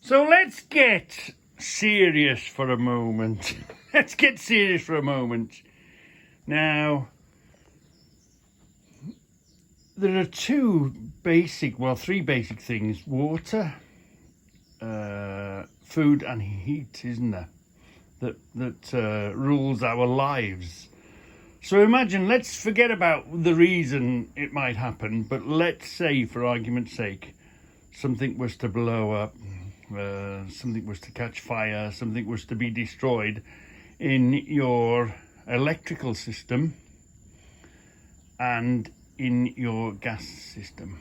So let's get serious for a moment. Let's get serious for a moment. Now, there are three basic things: water, food, and heat, isn't there? That rules our lives. So imagine, let's forget about the reason it might happen, but let's say, for argument's sake, something was to blow up, something was to catch fire, something was to be destroyed in your electrical system and in your gas system.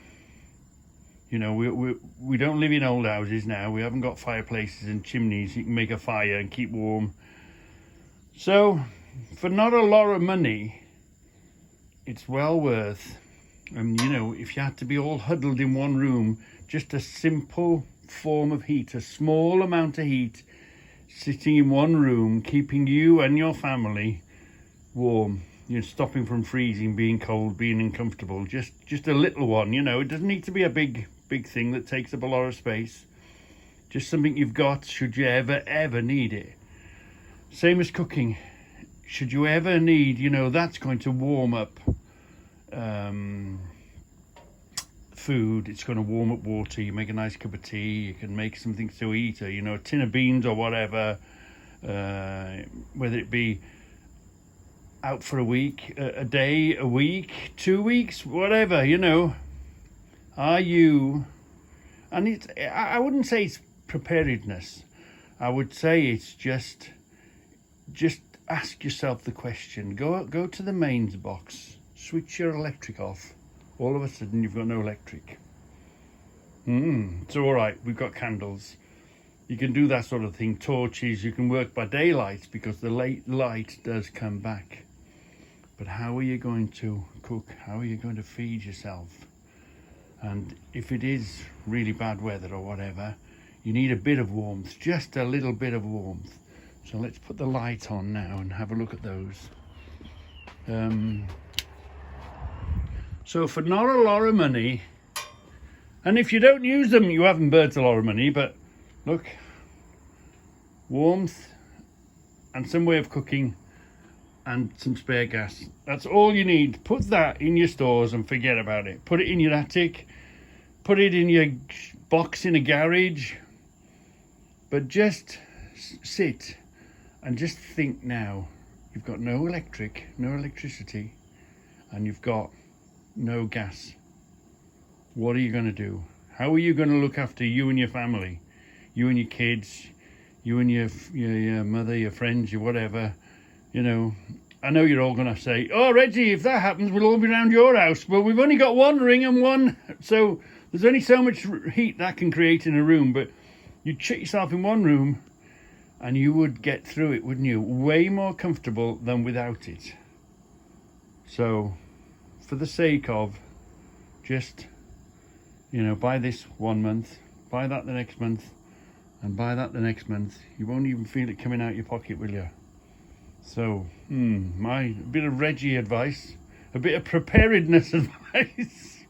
You know, we don't live in old houses now. We haven't got fireplaces and chimneys. You can make a fire and keep warm. So, for not a lot of money, it's well worth. And you know, if you had to be all huddled in one room, just a simple form of heat, a small amount of heat, sitting in one room, keeping you and your family warm. You're stopping from freezing, being cold, being uncomfortable. Just a little one, you know. It doesn't need to be a big thing that takes up a lot of space. Just something you've got should you ever need it. Same as cooking. Should you ever need, you know, that's going to warm up food. It's going to warm up water. You make a nice cup of tea. You can make something to eat, or, you know, a tin of beans or whatever. Whether it be out for a week, a day, a week, 2 weeks, whatever, you know. Are you, and I wouldn't say it's preparedness. I would say it's just ask yourself the question. Go to the mains box, switch your electric off. All of a sudden you've got no electric. It's all right, we've got candles. You can do that sort of thing. Torches, you can work by daylight because the late light does come back. But how are you going to cook? How are you going to feed yourself? And if it is really bad weather or whatever, you need a bit of warmth, just a little bit of warmth. So let's put the light on now and have a look at those. So for not a lot of money, and if you don't use them, you haven't burnt a lot of money, but look, warmth and some way of cooking and some spare gas. That's all you need. Put that in your stores and forget about it. Put it in your attic, put it in your box in a garage, but just sit and just think now. You've got no electricity, and you've got no gas. What are you going to do? How are you going to look after you and your family? You and your kids, you and your mother, your friends, your whatever. You know, I know you're all going to say, oh, Reggie, if that happens, we'll all be around your house. Well, we've only got one ring and one, so there's only so much heat that can create in a room. But you'd shut yourself in one room and you would get through it, wouldn't you? Way more comfortable than without it. So, for the sake of just, you know, buy this 1 month, buy that the next month, and buy that the next month. You won't even feel it coming out your pocket, will you? So, my bit of Reggie advice, a bit of preparedness advice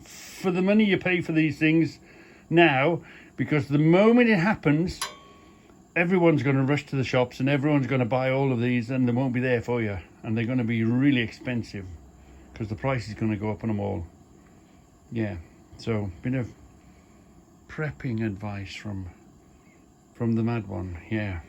for the money you pay for these things now, because the moment it happens, everyone's going to rush to the shops and everyone's going to buy all of these, and they won't be there for you, and they're going to be really expensive because the price is going to go up on them all. Yeah, so bit of prepping advice from the mad one. Yeah.